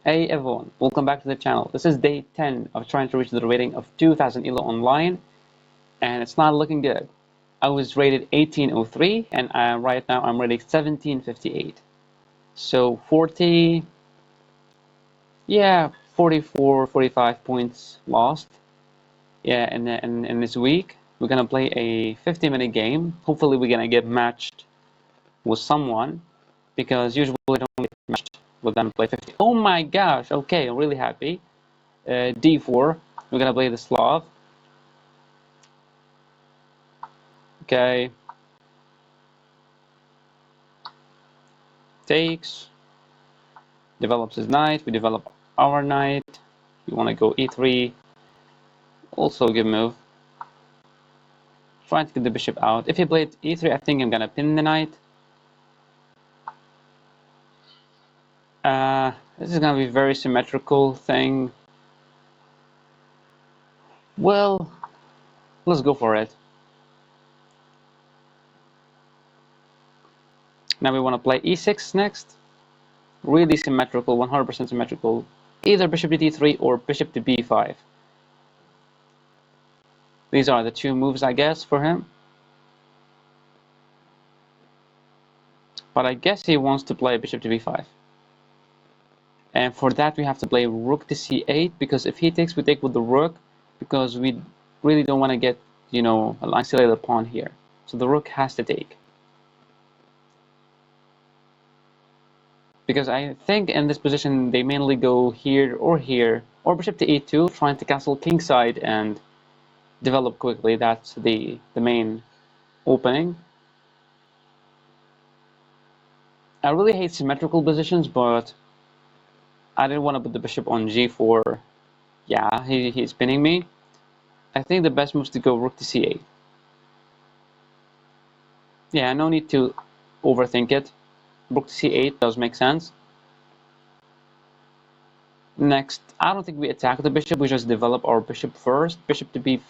Hey everyone, welcome back to the channel. This is day 10 of trying to reach the rating of 2000 ELO online, and it's not looking good. I was rated 1803, and right now I'm rated 1758. So 40, yeah, 44, 45 points lost. Yeah, in this week, we're gonna play a 50-minute game. Hopefully we're gonna get matched with someone, because usually I don't get matched with them play 50. Oh my gosh, okay, I'm really happy. D4. We're gonna play the Slav. Okay. Takes. Develops his knight. We develop our knight. We want to go E3. Also a good move. Trying to get the bishop out. If he played E3, I think I'm gonna pin the knight. This is gonna be a very symmetrical thing. Well, let's go for it. Now we want to play E6 next. Really symmetrical, 100% symmetrical. Either bishop to D3 or bishop to B5. These are the two moves, I guess, for him. But I guess he wants to play bishop to B5. And for that we have to play rook to c8, because if he takes, we take with the rook, because we really don't want to get, an isolated pawn here. So the rook has to take. Because I think in this position they mainly go here, or bishop to e2, trying to castle kingside and develop quickly. That's the main opening. I really hate symmetrical positions, but I didn't want to put the bishop on g4. Yeah, he's pinning me. I think the best move is to go rook to c8. Yeah, no need to overthink it. Rook to c8 does make sense. Next, I don't think we attack the bishop, we just develop our bishop first. Bishop to b.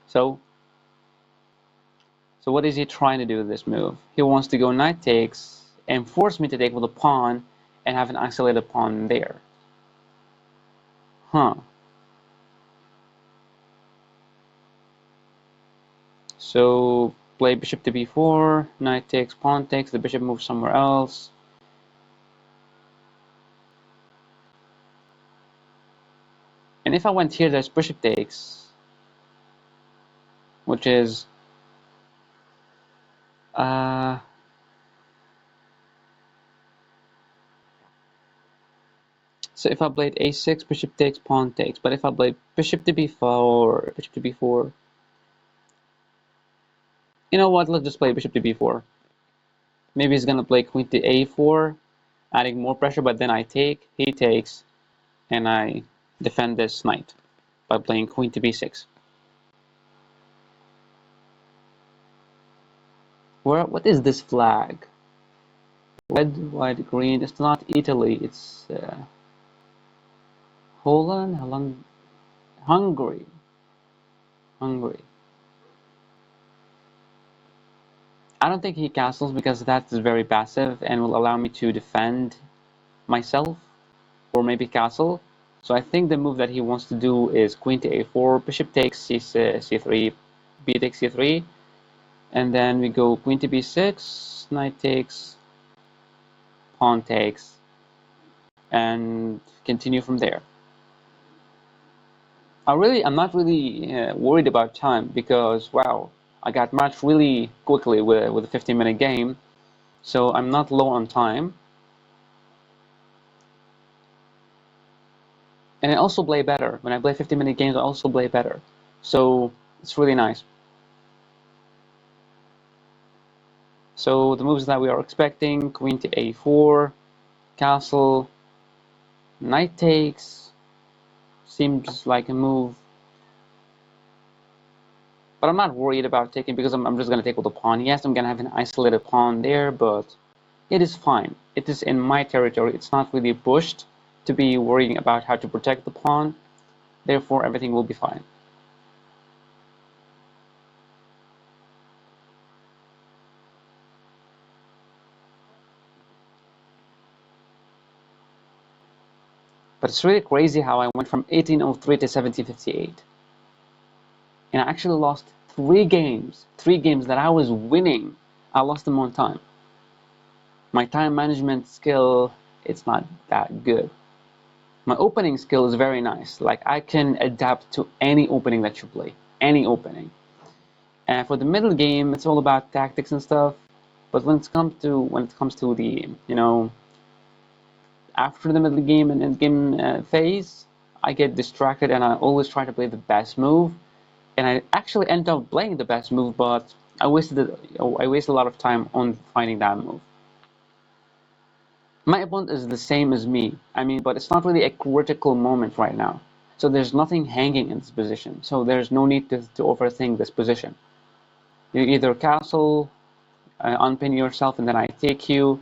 So what is he trying to do with this move? He wants to go knight takes and force me to take with a pawn and have an isolated pawn there. Huh. So play bishop to b4, knight takes, pawn takes, the bishop moves somewhere else. And if I went here, there's bishop takes, which is so if I played a6, bishop takes, pawn takes. But if I played bishop to b4, bishop to b4, you know what? Let's just play bishop to b4. Maybe he's gonna play queen to a4, adding more pressure. But then I take, he takes, and I defend this knight by playing queen to b6. What is this flag? Red, white, green. It's not Italy. It's Holland, Hungary. Hungary. I don't think he castles, because that's very passive and will allow me to defend myself, or maybe castle. So I think the move that he wants to do is queen to a4, bishop takes c3, b takes c3, and then we go queen to b6, knight takes, pawn takes, and continue from there. I'm not really worried about time, because wow, I got matched really quickly with a 15-minute game, so I'm not low on time. And I also play better. When I play 15-minute games, I also play better. So it's really nice. So the moves that we are expecting: queen to a4, castle, knight takes, seems like a move. But I'm not worried about taking, because I'm just going to take with the pawn. Yes, I'm going to have an isolated pawn there, but it is fine. It is in my territory. It's not really pushed to be worrying about how to protect the pawn. Therefore, everything will be fine. But it's really crazy how I went from 1803 to 1758. And I actually lost 3 games. 3 games that I was winning. I lost them on time. My time management skill, it's not that good. My opening skill is very nice. Like I can adapt to any opening that you play. Any opening. And for the middle game, it's all about tactics and stuff. But when it comes to the after the middle game and end game phase, I get distracted and I always try to play the best move. And I actually end up playing the best move, but I wasted a lot of time on finding that move. My opponent is the same as me. I mean, but it's not really a critical moment right now. So there's nothing hanging in this position. So there's no need to overthink this position. You either castle, unpin yourself, and then I take you.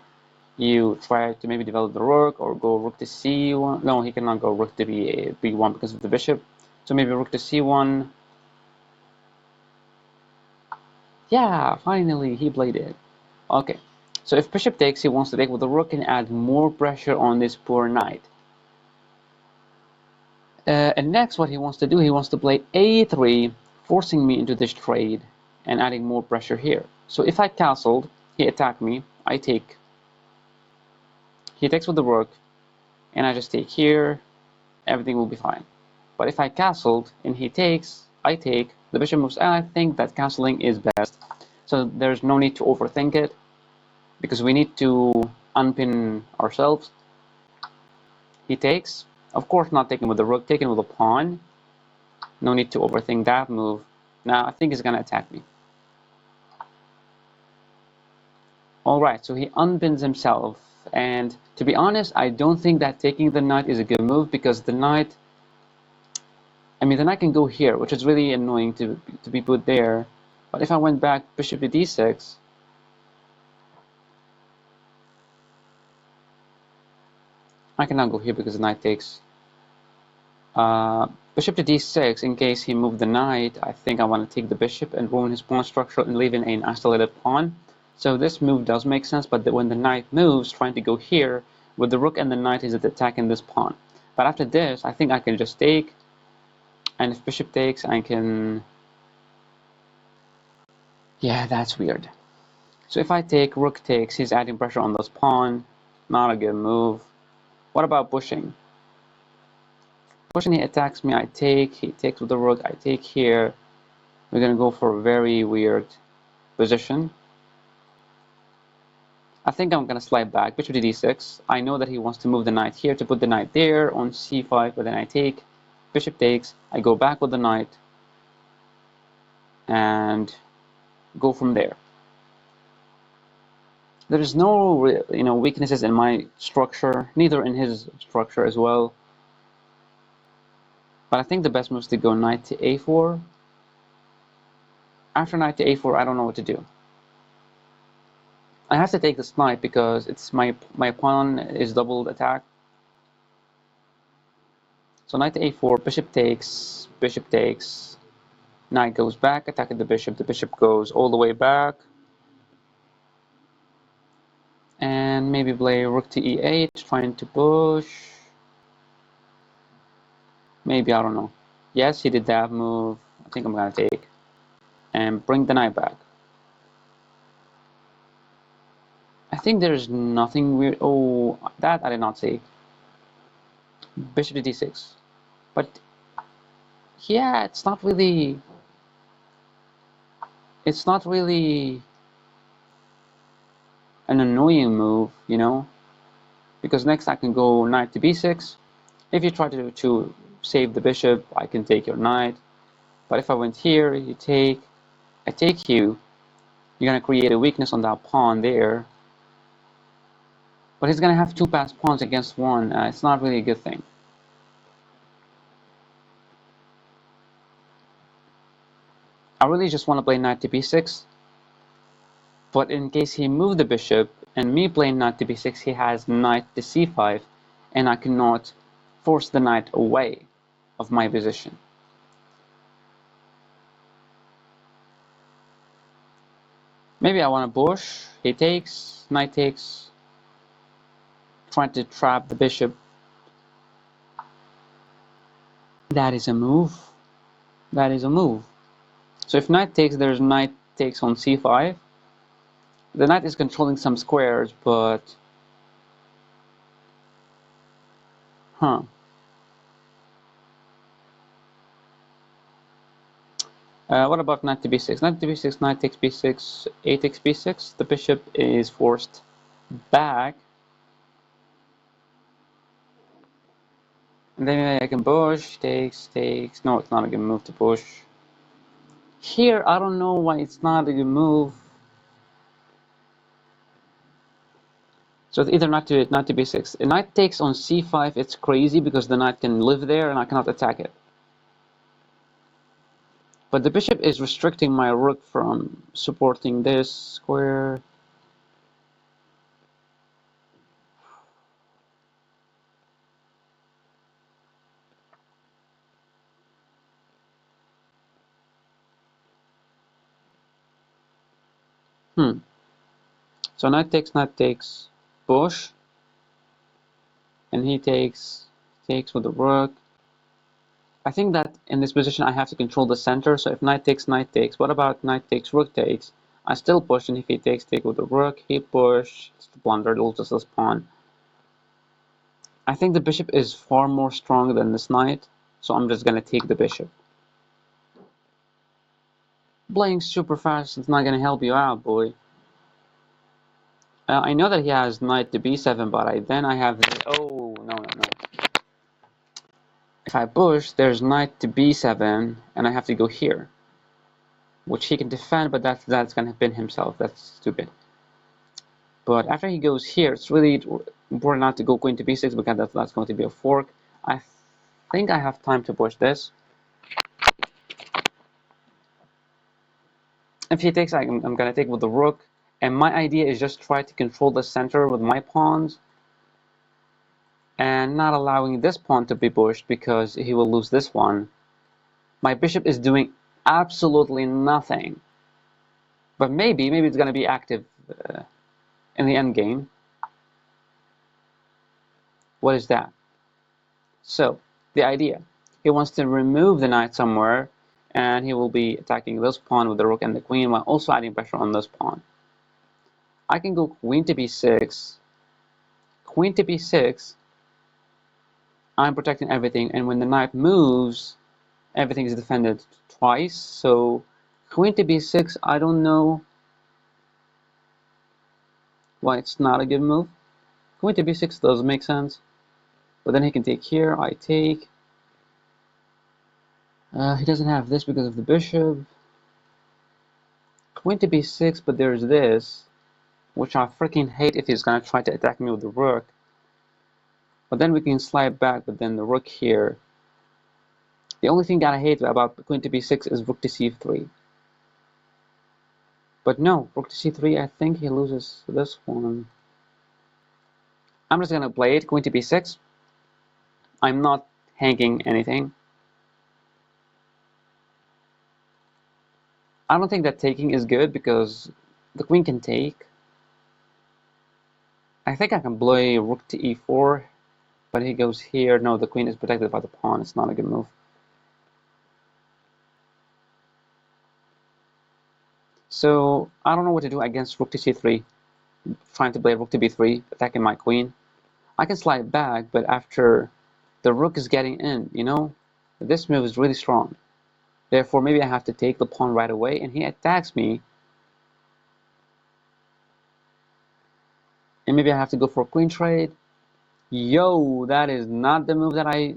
You try to maybe develop the rook or go rook to c1. No, he cannot go rook to b1 because of the bishop. So maybe rook to c1. Yeah, finally he played it. Okay, so if bishop takes, he wants to take with the rook and add more pressure on this poor knight. And next, what he wants to do, he wants to play a3, forcing me into this trade and adding more pressure here. So if I castled, he attacked me, I take. He takes with the rook, and I just take here, everything will be fine. But if I castled and he takes, I take, the bishop moves, and I think that castling is best. So there's no need to overthink it, because we need to unpin ourselves. He takes, of course not taking with the rook, taking with the pawn. No need to overthink that move. Now I think he's gonna attack me. Alright, so he unpins himself, and to be honest, I don't think that taking the knight is a good move, because the knight, I mean, the knight can go here, which is really annoying to be put there. But if I went back bishop to d6, I cannot go here because the knight takes. Bishop to d6, in case he moved the knight, I think I want to take the bishop and ruin his pawn structure and leave in an isolated pawn. So this move does make sense, but when the knight moves, trying to go here, with the rook and the knight, is attacking this pawn. But after this, I think I can just take, and if bishop takes, I can... Yeah, that's weird. So if I take, rook takes, he's adding pressure on this pawn. Not a good move. What about pushing? Pushing, he attacks me, I take, he takes with the rook, I take here. We're gonna go for a very weird position. I think I'm gonna slide back, bishop to d6. I know that he wants to move the knight here to put the knight there on c5, but then I take, bishop takes, I go back with the knight, and go from there. There is no weaknesses in my structure, neither in his structure as well. But I think the best move is to go knight to a4. After knight to a4, I don't know what to do. I have to take this knight because it's my pawn is doubled attack. So knight to a4, bishop takes, knight goes back, attacking the bishop goes all the way back. And maybe play rook to e8, trying to push. Maybe, I don't know. Yes, he did that move. I think I'm gonna take. And bring the knight back. I think there's nothing weird. Oh, that I did not see. Bishop to d6. But yeah, it's not really an annoying move, because next I can go knight to b6. If you try to save the bishop, I can take your knight. But if I went here, I take you, you're gonna create a weakness on that pawn there. But he's gonna have 2 passed pawns against 1. It's not really a good thing. I really just want to play knight to b6. But in case he moved the bishop, and me playing knight to b6, he has knight to c5, and I cannot force the knight away of my position. Maybe I want to push. He takes, knight takes, trying to trap the bishop. That is a move. That is a move. So if knight takes, there's knight takes on c5. The knight is controlling some squares, but... Huh. What about knight to b6? Knight to b6, knight takes b6, a takes b6. The bishop is forced back. And then I can push, takes. No, it's not a good move to push. Here, I don't know why it's not a good move. So it's either knight to b6. A knight takes on c5, it's crazy because the knight can live there and I cannot attack it. But the bishop is restricting my rook from supporting this square. So knight takes, push, and he takes with the rook. I think that in this position I have to control the center, so if knight takes, what about knight takes, rook takes? I still push, and if he takes, take with the rook, he push, it's the blunder, loses this pawn. I think the bishop is far more strong than this knight, so I'm just gonna take the bishop. Playing super fast is not gonna help you out, boy. I know that he has knight to b7, but then I have the, oh, no. If I push, there's knight to b7, and I have to go here, which he can defend, but that's gonna pin himself. That's stupid. But after he goes here, it's really important not to go queen to b6 because that's going to be a fork. I think I have time to push this. If he takes, I'm gonna take with the rook, and my idea is just try to control the center with my pawns and not allowing this pawn to be pushed because he will lose this one. My bishop is doing absolutely nothing, but maybe it's gonna be active in the end game. What is that? So the idea, he wants to remove the knight somewhere, and he will be attacking this pawn with the rook and the queen while also adding pressure on this pawn. I can go queen to b6, queen to b6. I'm protecting everything, and when the knight moves, everything is defended twice. So queen to b6, I don't know why it's not a good move. Queen to b6 does make sense, but then he can take here, I take. He doesn't have this because of the bishop. Queen to b6, but there's this, which I freaking hate if he's gonna try to attack me with the rook. But then we can slide back, but then the rook here. The only thing that I hate about queen to b6 is rook to c3. But no, rook to c3, I think he loses this one. I'm just gonna play it, queen to b6. I'm not hanging anything. I don't think that taking is good because the queen can take. I think I can play rook to e4, but he goes here. No, the queen is protected by the pawn. It's not a good move. So I don't know what to do against rook to c3. Trying to play rook to b3, attacking my queen. I can slide back, but after the rook is getting in, this move is really strong. Therefore, maybe I have to take the pawn right away, and he attacks me. And maybe I have to go for a queen trade. Yo, that is not the move that I...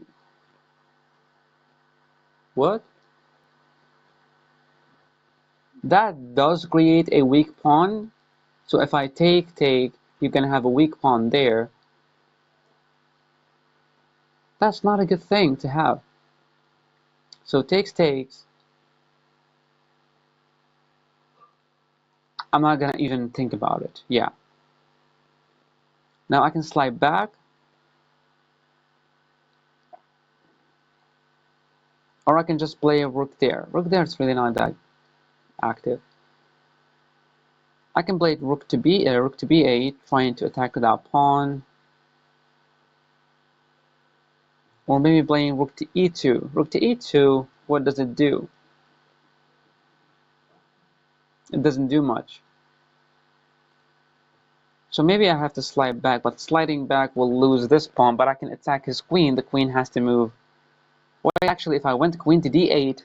What? That does create a weak pawn. So if I take, you can have a weak pawn there. That's not a good thing to have. So takes. I'm not gonna even think about it. Yeah. Now I can slide back. Or I can just play a rook there. Rook there is really not that active. I can play rook to b8, trying to attack that pawn. Or maybe playing rook to e2. Rook to e2, what does it do? It doesn't do much. So maybe I have to slide back, but sliding back will lose this pawn, but I can attack his queen. The queen has to move. Well, actually, if I went queen to d8,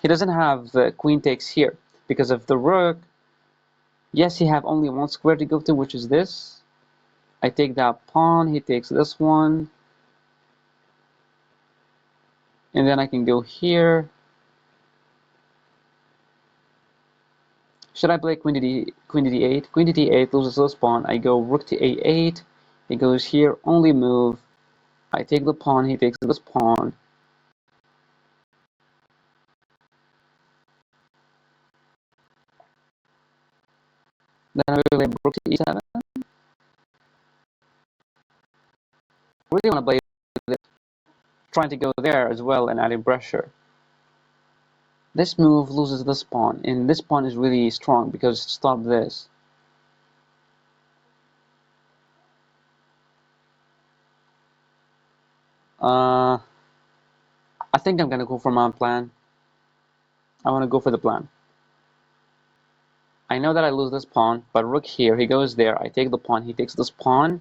he doesn't have the queen takes here. Because of the rook, yes, he have only one square to go to, which is this. I take that pawn, he takes this one. And then I can go here. Should I play queen to d8? Queen to d8 loses this pawn. I go rook to a8. He goes here, only move. I take the pawn, he takes this pawn. Then I play rook to e7. I really want to play this, trying to go there as well and adding pressure. This move loses this pawn, and this pawn is really strong because stop this. I think I'm gonna go for my plan. I want to go for the plan. I know that I lose this pawn, but rook here, he goes there. I take the pawn, he takes this pawn.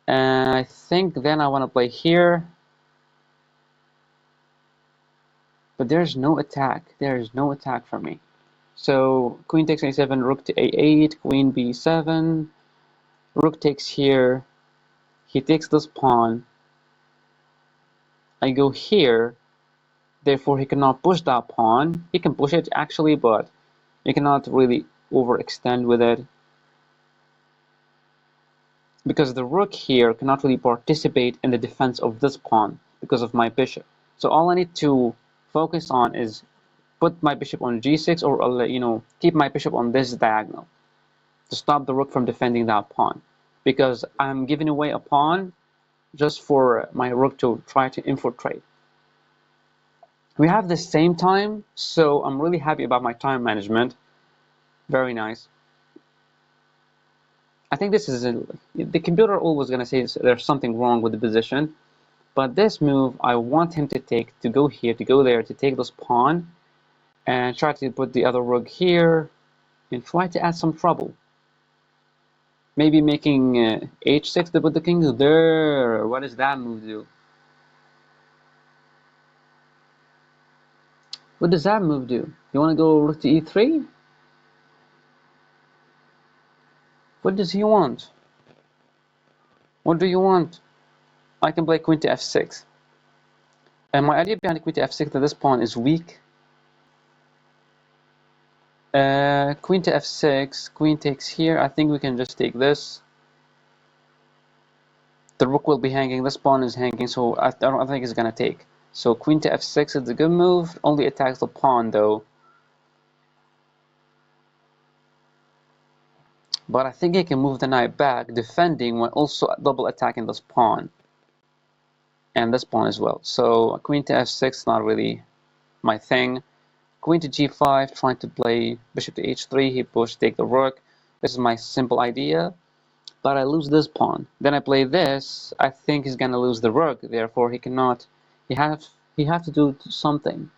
And I think then I want to play here. But there's no attack. There is no attack for me. So queen takes a7, rook to a8, queen b7. Rook takes here. He takes this pawn. I go here. Therefore, he cannot push that pawn. He can push it actually, but he cannot really overextend with it. Because the rook here cannot really participate in the defense of this pawn because of my bishop. So all I need to focus on is put my bishop on g6 or keep my bishop on this diagonal to stop the rook from defending that pawn. Because I'm giving away a pawn just for my rook to try to infiltrate. We have the same time, so I'm really happy about my time management. Very nice. I think this is the computer always gonna say there's something wrong with the position, but this move I want him to take, to go here, to go there, to take this pawn, and try to put the other rook here, and try to add some trouble. Maybe making h6 to put the king there. What does that move do? What does that move do? You want to go rook to e3? What does he want? What do you want? I can play queen to f6. And my idea behind queen to f6 that this pawn is weak. Queen to f6, queen takes here. I think we can just take this. The rook will be hanging, this pawn is hanging, so I don't think it's gonna take. So queen to f6 is a good move, only attacks the pawn though. But I think he can move the knight back, defending while also double attacking this pawn. And this pawn as well. So queen to f6 not really my thing. Queen to g5, trying to play bishop to h3, he pushed, take the rook. This is my simple idea. But I lose this pawn. Then I play this. I think he's gonna lose the rook. Therefore, he cannot. He have to do something.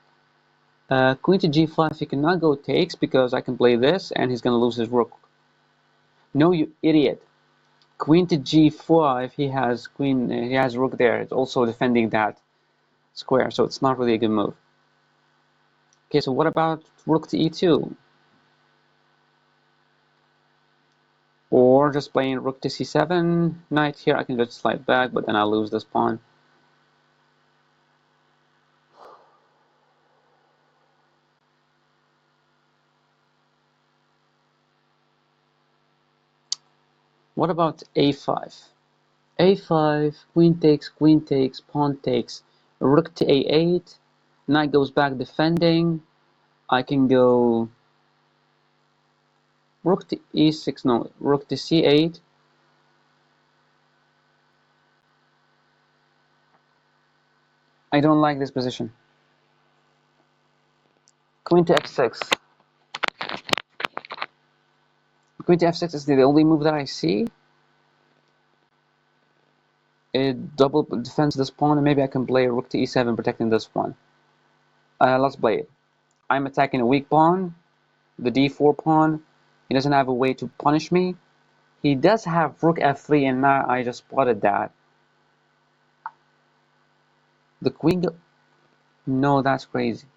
Queen to g5. He cannot go takes because I can play this, and he's gonna lose his rook. No, you idiot. Queen to g5. He has queen. He has rook there. It's also defending that square, so it's not really a good move. Okay, so what about rook to e2? Or just playing rook to c7, knight here, I can just slide back, but then I'll lose this pawn. What about a5? a5, queen takes, pawn takes, rook to a8, knight goes back defending. I can go rook to e6, no, rook to c8. I don't like this position. Queen to f6. Queen to f6 is the only move that I see. It double defends this pawn, and maybe I can play rook to e7 protecting this one. Let's play it. I'm attacking a weak pawn, the d4 pawn. He doesn't have a way to punish me. He does have rook f3, and now I just spotted that. The queen go... No, that's crazy.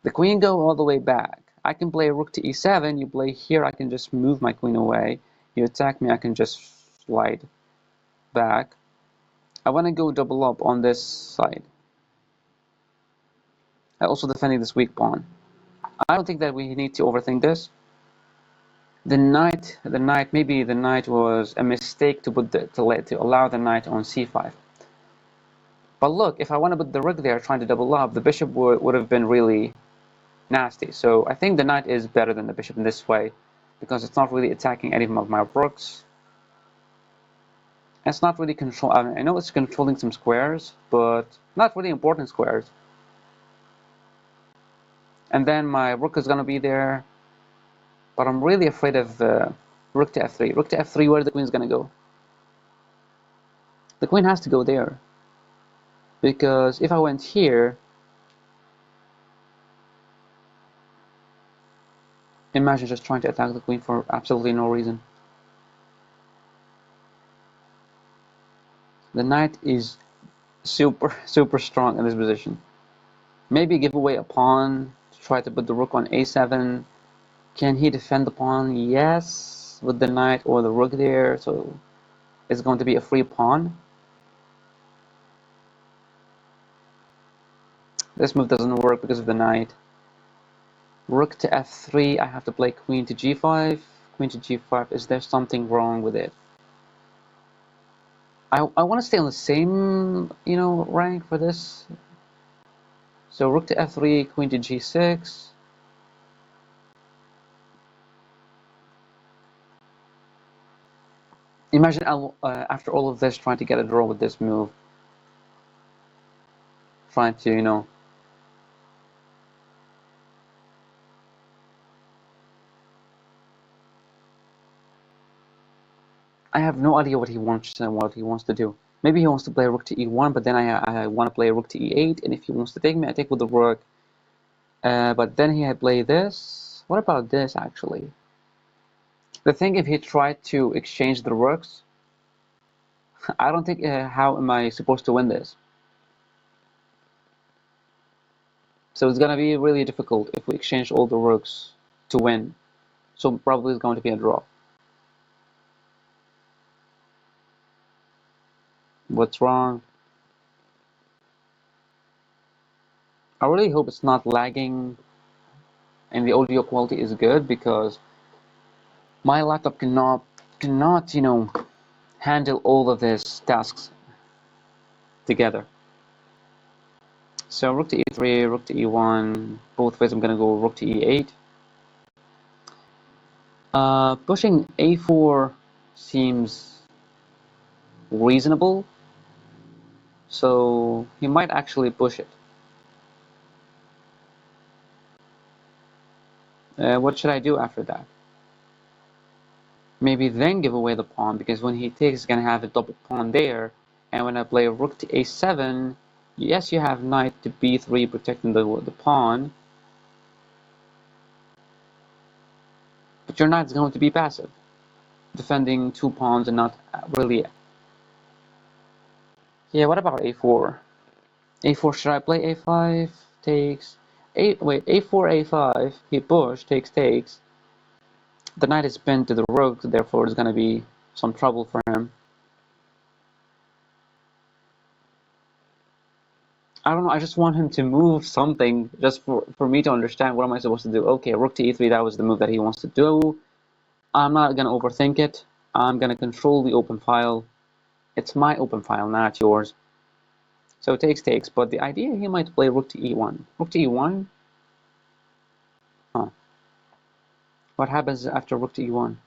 The queen go all the way back. I can play rook to e7. You play here, I can just move my queen away. You attack me, I can just slide back. I want to go double up on this side. I also defending this weak pawn. I don't think that we need to overthink this. Maybe the knight was a mistake to put to allow the knight on c5. But look, if I want to put the rook there trying to double up, the bishop would have been really nasty. So I think the knight is better than the bishop in this way, because it's not really attacking any of my rooks. It's not really control. I know it's controlling some squares, but not really important squares. And then my rook is gonna be there, but I'm really afraid of rook to f3. Rook to f3, where the queen's gonna go? The queen has to go there, because if I went here, imagine just trying to attack the queen for absolutely no reason. The knight is super strong in this position. Maybe give away a pawn to try to put the rook on a7. Can he defend the pawn? Yes, with the knight or the rook there. So it's going to be a free pawn. This move doesn't work because of the knight. Rook to f3. I have to play queen to g5. Queen to g5. Is there something wrong with it? I want to stay on the same, rank for this. So rook to f3, queen to g6. Imagine after all of this trying to get a draw with this move. Trying to, I have no idea what he wants to do. Maybe he wants to play rook to e1, but then I want to play rook to e8, and if he wants to take me, I take with the rook. But then he had played this. What about this, actually? The thing, if he tried to exchange the rooks, I don't think, how am I supposed to win this? So it's gonna be really difficult if we exchange all the rooks to win. So probably it's going to be a draw. What's wrong? I really hope it's not lagging and the audio quality is good, because my laptop cannot handle all of these tasks together. So rook to e3, rook to e1, both ways I'm gonna go rook to e8. Pushing a4 seems reasonable, so he might actually push it. What should I do after that? Maybe then give away the pawn, because when he takes, he's gonna have a double pawn there, and when I play rook to a7, yes, you have knight to b3 protecting the pawn, but your knight is going to be passive, defending two pawns and not really. Yeah, what about a4? a4, should I play a5? Takes. Wait, a4, a5, he push, takes. The knight is pinned to the rook, therefore there's gonna be some trouble for him. I don't know, I just want him to move something just for me to understand what am I supposed to do. Okay, rook to e3, that was the move that he wants to do. I'm not gonna overthink it. I'm gonna control the open file. It's my open file, not yours. So takes, but the idea he might play rook to e1. Rook to e1? Huh. What happens after rook to e1?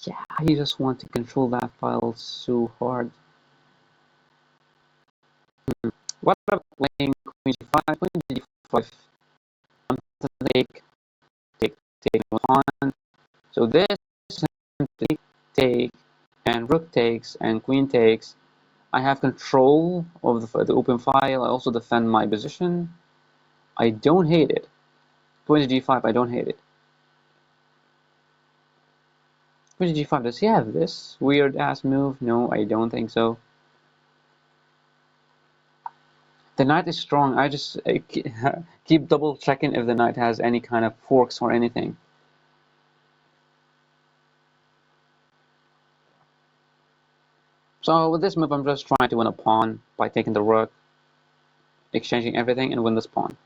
Yeah, he just wants to control that file so hard. What about playing queen g5? Queen g5. Take one pawn. So this take, and rook takes, and queen takes. I have control of the open file. I also defend my position. I don't hate it. Queen to g5, I don't hate it. Queen to g5, does he have this weird ass move? No, I don't think so. The knight is strong. I just keep double checking if the knight has any kind of forks or anything. So with this move, I'm just trying to win a pawn by taking the rook, exchanging everything, and win this pawn.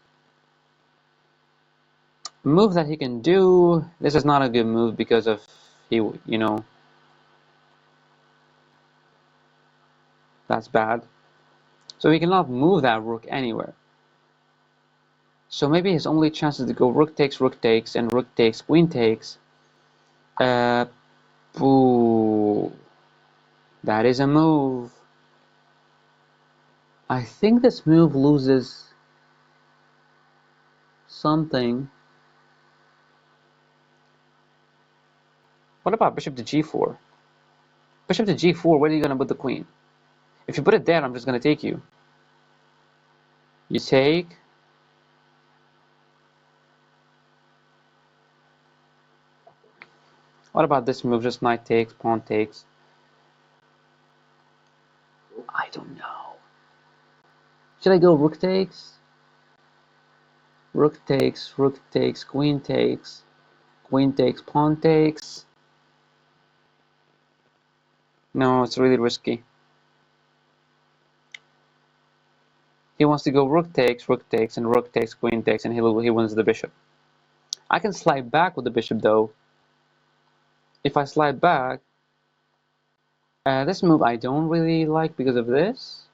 Move that he can do. This is not a good move because of that's bad. So he cannot move that rook anywhere. So maybe his only chance is to go rook takes, and rook takes, queen takes. Boo. That is a move. I think this move loses something. What about bishop to g4? Bishop to g4, where are you going to put the queen? If you put it there, I'm just going to take you. You take. What about this move? Just knight takes, pawn takes. I don't know. Should I go rook takes? Rook takes, queen takes, pawn takes. No, it's really risky. He wants to go rook takes, and rook takes, queen takes, and he wins the bishop. I can slide back with the bishop though. If I slide back, this move I don't really like because of this.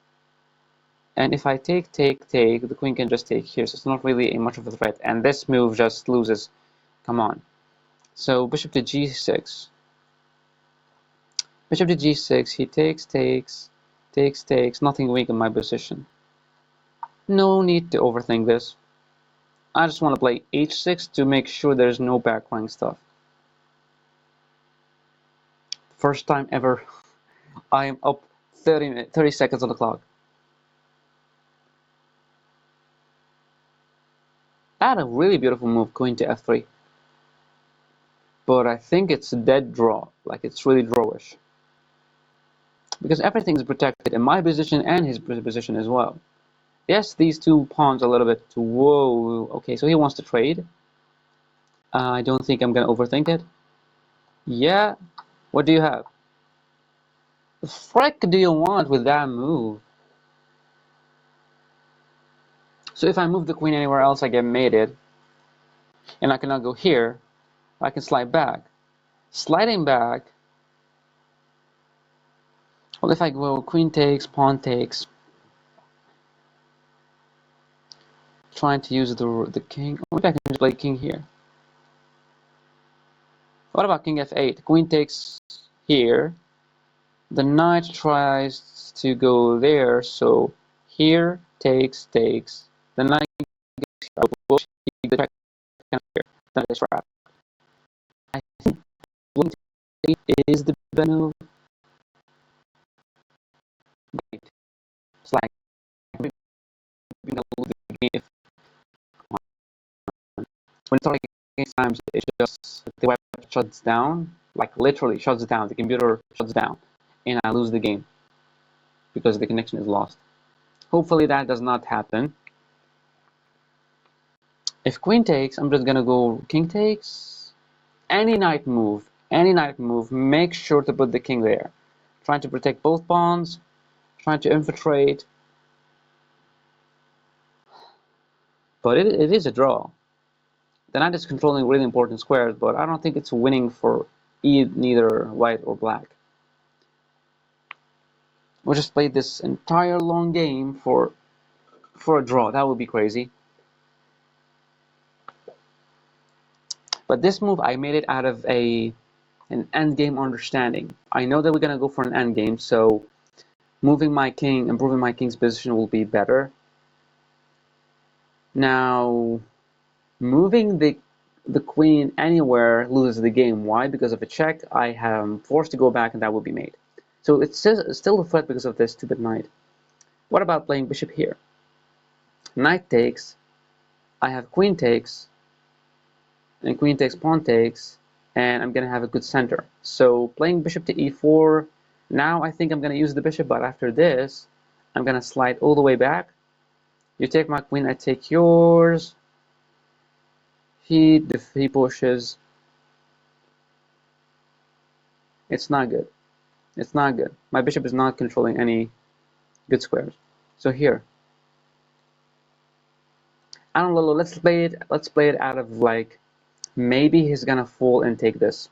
And if I take, the queen can just take here, so it's not really much of a threat. And this move just loses. Come on. So bishop to g6. Bishop to g6, he takes, nothing weak in my position. No need to overthink this. I just want to play h6 to make sure there's no backline stuff. First time ever, I am up 30 seconds on the clock. I had a really beautiful move, queen to f3. But I think it's a dead draw, like it's really drawish. Because everything is protected in my position and his position as well. Yes, these two pawns a little bit. Whoa, okay, so he wants to trade. I don't think I'm gonna overthink it. Yeah, what do you have? The frick do you want with that move? So if I move the queen anywhere else, I get mated. And I cannot go here. I can slide back. Sliding back. Well, if I go queen takes, pawn takes. Trying to use the king. Maybe I can just play king here. What about king f8? Queen takes here. The knight tries to go there, so here takes. The knight goes the check here. That is right. I think queen to 8 is the better move. Wait, it's like we're gonna lose the game when it's like times it just the web shuts down, like literally shuts down. The computer shuts down, and I lose the game because the connection is lost. Hopefully that does not happen. If queen takes, I'm just gonna go king takes. Any knight move, make sure to put the king there. Trying to protect both pawns, trying to infiltrate. But it is a draw. The knight is controlling really important squares, but I don't think it's winning for neither white or black. We'll just play this entire long game for a draw. That would be crazy. But this move, I made it out of an endgame understanding. I know that we're gonna go for an endgame, so moving my king, improving my king's position will be better. Now, moving the the queen anywhere loses the game. Why? Because of a check. I am forced to go back, and that will be mate. So it's still a threat because of this stupid knight. What about playing bishop here? Knight takes. I have queen takes, and queen takes, pawn takes, and I'm gonna have a good center. So playing bishop to e4. Now I think I'm gonna use the bishop, but after this, I'm gonna slide all the way back. You take my queen, I take yours. He pushes. It's not good. It's not good. My bishop is not controlling any good squares. So here, I don't know. Let's play it. Let's play it out of like maybe he's gonna fall and take this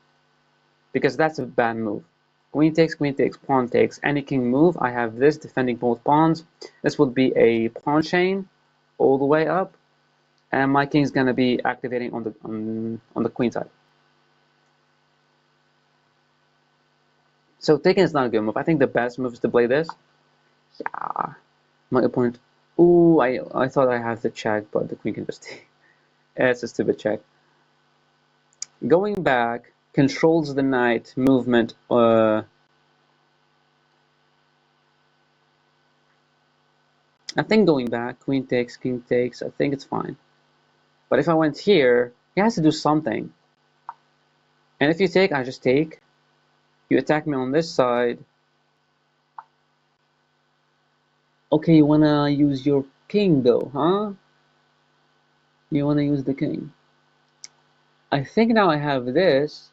because that's a bad move. Queen takes, pawn takes. Any king move. I have this defending both pawns. This would be a pawn chain all the way up, and my king's gonna be activating on the queen side. So taking is not a good move. I think the best move is to play this. Yeah, my opponent. Ooh, I thought I had the check, but the queen can just take. It's a stupid check. Going back controls the knight movement. I think going back, queen takes, king takes. I think it's fine. But if I went here, he has to do something. And if you take, I just take. You attack me on this side. Okay, you wanna use your king though, huh? You wanna use the king. I think now I have this.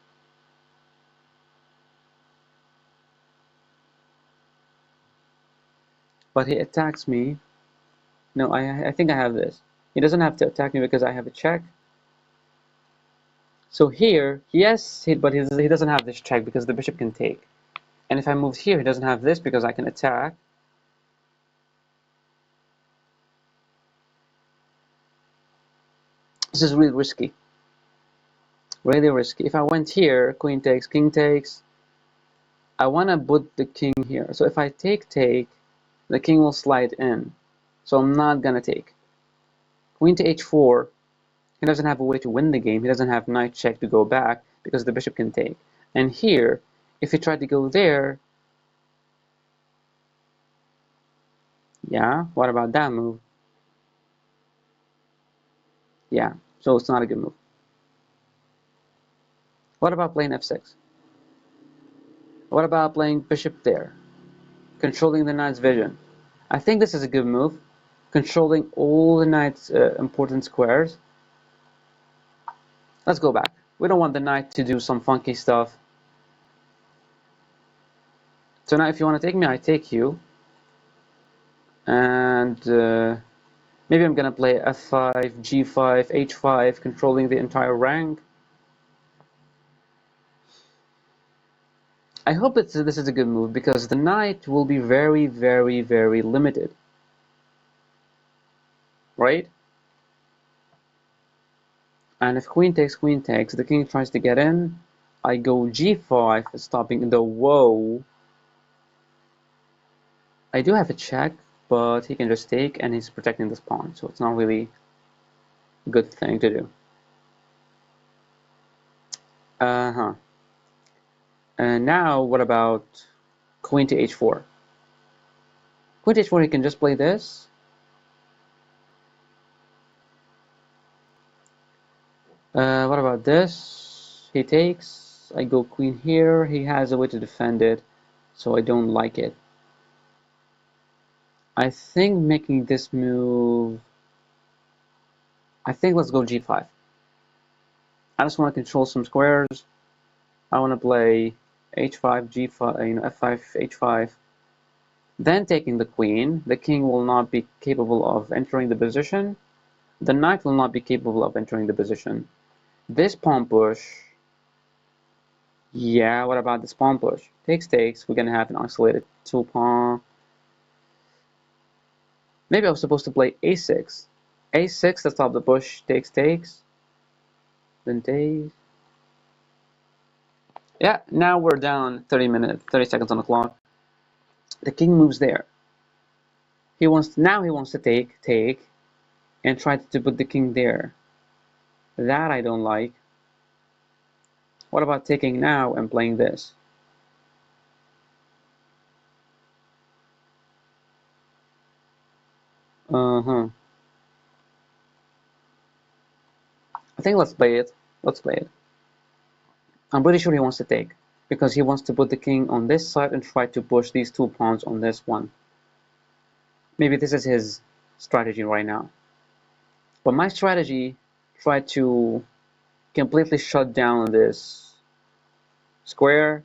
But he attacks me. No, I think I have this. He doesn't have to attack me because I have a check. So here, yes, but he doesn't have this check because the bishop can take. And if I move here, he doesn't have this because I can attack. This is really risky. Really risky. If I went here, queen takes, king takes, I want to put the king here. So if I take, the king will slide in. So I'm not going to take. Queen to h4, he doesn't have a way to win the game. He doesn't have knight check to go back because the bishop can take. And here, if he tried to go there, yeah, what about that move? Yeah, so it's not a good move. What about playing f6? What about playing bishop there? Controlling the knight's vision. I think this is a good move. Controlling all the knight's important squares. Let's go back. We don't want the knight to do some funky stuff. So now if you want to take me, I take you. And maybe I'm going to play f5, g5, h5, controlling the entire rank. I hope that this is a good move because the knight will be very, very, very limited. Right? And if queen takes, the king tries to get in. I go g5, stopping the whoa. I do have a check, but he can just take, and he's protecting this pawn, so it's not really a good thing to do. And now, what about queen to h4? Queen to h4, he can just play this. What about this? He takes. I go queen here. He has a way to defend it, so I don't like it. I think making this move. I think let's go g5. I just want to control some squares. I want to play h5, g5, f5, h5. Then taking the queen, the king will not be capable of entering the position. The knight will not be capable of entering the position. This pawn push. Yeah, what about this pawn push? Takes. We're gonna have an isolated two pawn. Maybe I was supposed to play a6. a6 to stop the push. Takes. Then takes. Yeah, now we're down 30 seconds on the clock. The king moves there. He wants to take, and try to put the king there. That I don't like. What about taking now and playing this? Uh-huh. I think let's play it. Let's play it. I'm pretty sure he wants to take, because he wants to put the king on this side and try to push these 2 pawns on this one. Maybe this is his strategy right now. But my strategy tried to completely shut down this square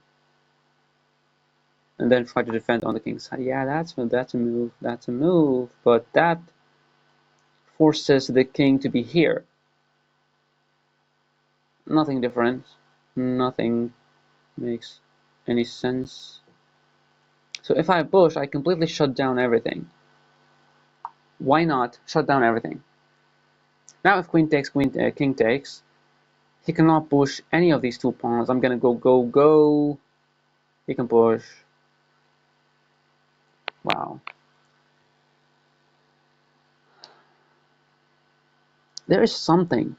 and then try to defend on the king's side. Yeah, that's a move. That's a move. But that forces the king to be here. Nothing different. Nothing makes any sense. So if I push, I completely shut down everything. Why not shut down everything? Now if queen takes, king takes, he cannot push any of these 2 pawns. I'm gonna go. He can push. Wow. There is something.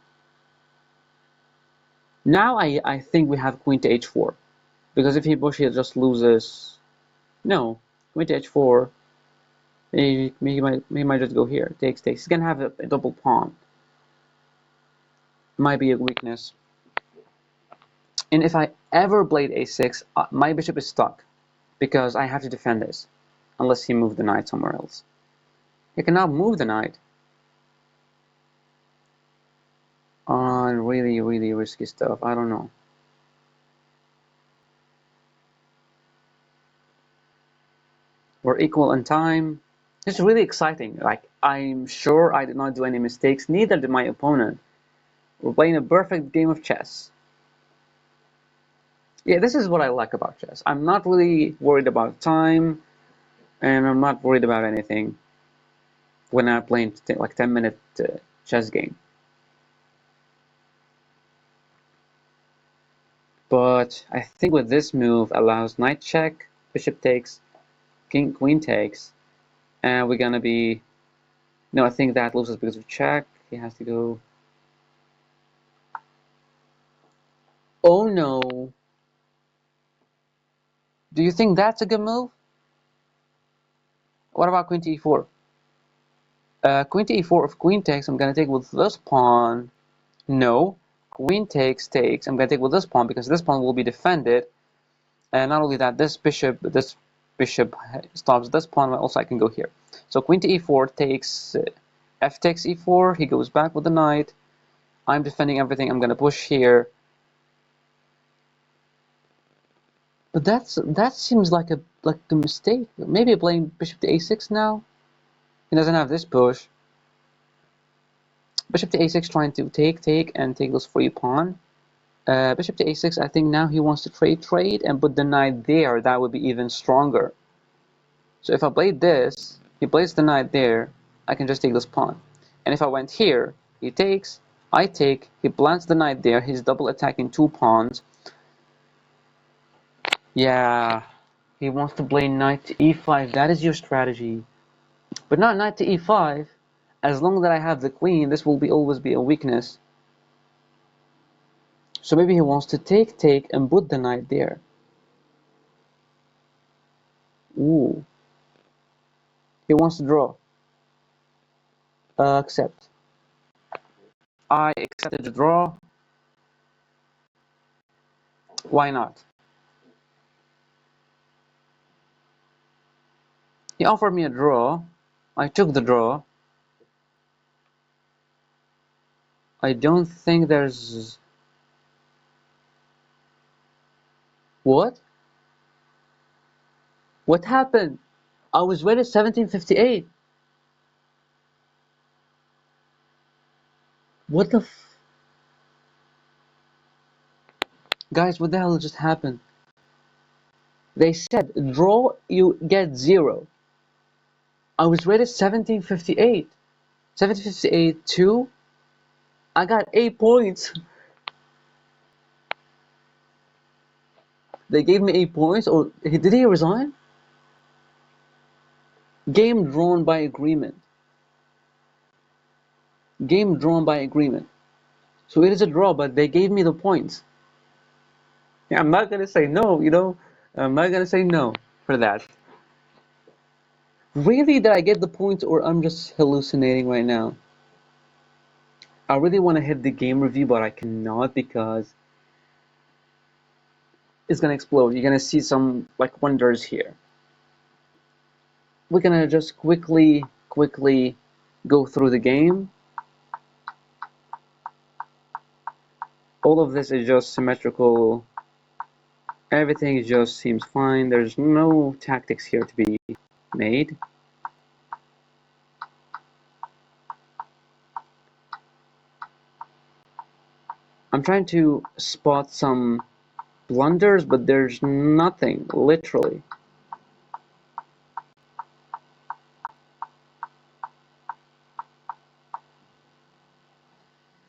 Now I think we have queen to h4. Because if he pushes, he just loses. No. Queen to h4. He might just go here. Takes. He's gonna have a double pawn. Might be a weakness. And if I ever played a6, my bishop is stuck. Because I have to defend this. Unless he moved the knight somewhere else. He cannot move the knight. On really, really risky stuff. I don't know. We're equal in time. It's really exciting. Like, I'm sure I did not do any mistakes. Neither did my opponent. We're playing a perfect game of chess. Yeah, this is what I like about chess. I'm not really worried about time, and I'm not worried about anything when I'm playing like 10-minute chess game. But I think with this move allows knight check, bishop takes, king queen takes, and we're gonna be. No, I think that loses because of check. He has to go. Oh no! Do you think that's a good move? What about queen to e4? Queen to e4, if queen takes, I'm gonna take with this pawn. No. Queen takes. I'm gonna take with this pawn because this pawn will be defended. And not only that, this bishop stops this pawn, but also I can go here. So queen to e4 takes, f takes e4, he goes back with the knight. I'm defending everything, I'm gonna push here. But that seems like a mistake. Maybe playing bishop to a6 now. He doesn't have this push. Bishop to a6 trying to take and take those free pawn. Bishop to a6, I think now he wants to trade and put the knight there. That would be even stronger. So if I played this, he plays the knight there, I can just take this pawn. And if I went here, he takes, I take, he plants the knight there, he's double attacking 2 pawns. Yeah, he wants to play knight to e5. That is your strategy. But not knight to e5. As long as I have the queen, this will always be a weakness. So maybe he wants to take, and put the knight there. Ooh. He wants to draw. Accept. I accepted the draw. Why not? He offered me a draw. I took the draw. I don't think there's... What? What happened? I was rated 1758. What the f... Guys, what the hell just happened? They said, draw, you get 0. I was rated 1758. 1758 2. I got 8 points. They gave me 8 points, or did he resign? Game drawn by agreement. Game drawn by agreement. So it is a draw, but they gave me the points. Yeah, I'm not gonna say no, you know. I'm not gonna say no for that. Really, did I get the point, or I'm just hallucinating right now? I really want to hit the game review, but I cannot because it's gonna explode. You're gonna see some like wonders here. We're gonna just quickly go through the game. All of this is just symmetrical. Everything just seems fine. There's no tactics here to be made. I'm trying to spot some blunders, but there's nothing, literally.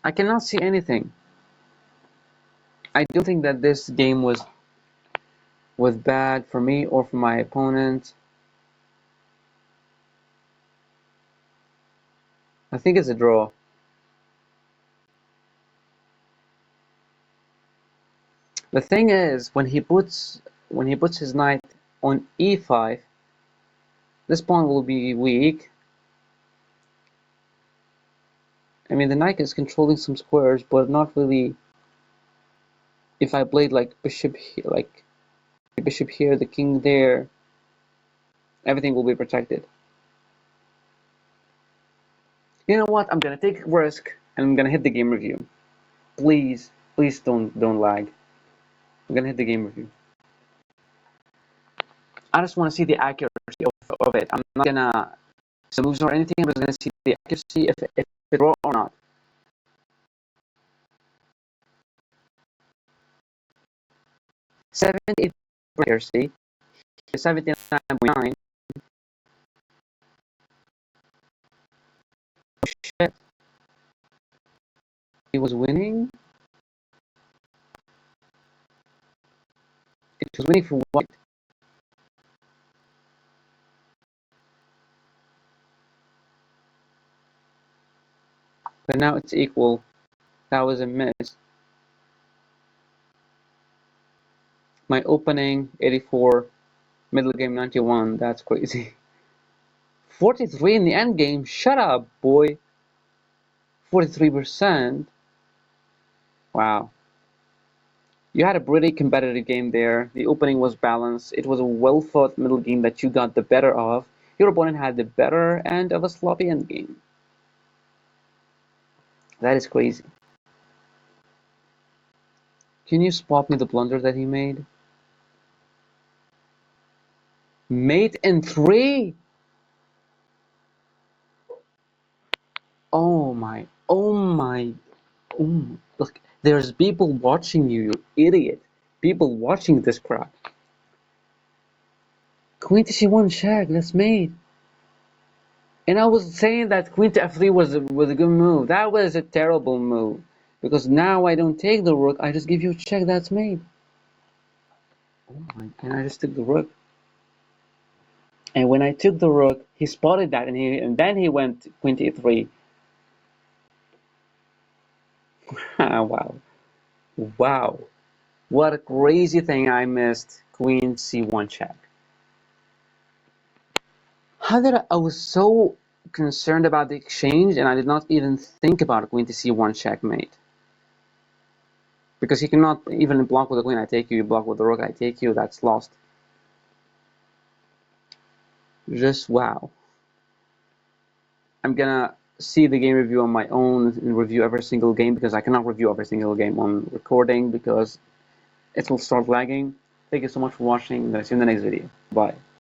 I cannot see anything. I don't think that this game was bad for me or for my opponent. I think it's a draw. The thing is, when he puts his knight on e5, this pawn will be weak. I mean, the knight is controlling some squares, but not really. If I played like bishop here, like the bishop here, the king there, everything will be protected. You know what? I'm gonna take a risk and I'm gonna hit the game review. Please, please don't lag. I'm gonna hit the game review. I just want to see the accuracy of it. I'm not gonna some moves or anything. I'm just gonna see the accuracy if it's raw or not. 78 accuracy, 79.9. Oh shit! He was winning. It was winning for white. But now it's equal. That was a miss. My opening 84, middle game 91. That's crazy. 43 in the end game. Shut up, boy. 43%. Wow. You had a pretty competitive game there. The opening was balanced. It was a well-fought middle game that you got the better of. Your opponent had the better end of a sloppy end game. That is crazy. Can you spot me the blunder that he made? Mate in 3? Oh my, oh my, oh, look, there's people watching you, you idiot. People watching this crap. Queen to c1 check, that's mate. And I was saying that queen to f3 was a good move. That was a terrible move. Because now I don't take the rook, I just give you a check, that's mate. Oh my, and I just took the rook. And when I took the rook, he spotted that and then he went queen to e3. Wow. Wow. What a crazy thing I missed. Queen c1 check. How did I was so concerned about the exchange and I did not even think about queen to c1 checkmate. Because he cannot even block with the queen I take you, you block with the rook I take you, that's lost. Just wow. I'm gonna see the game review on my own and review every single game because I cannot review every single game on recording because it will start lagging. Thank you so much for watching. I'm gonna see you in the next video. Bye.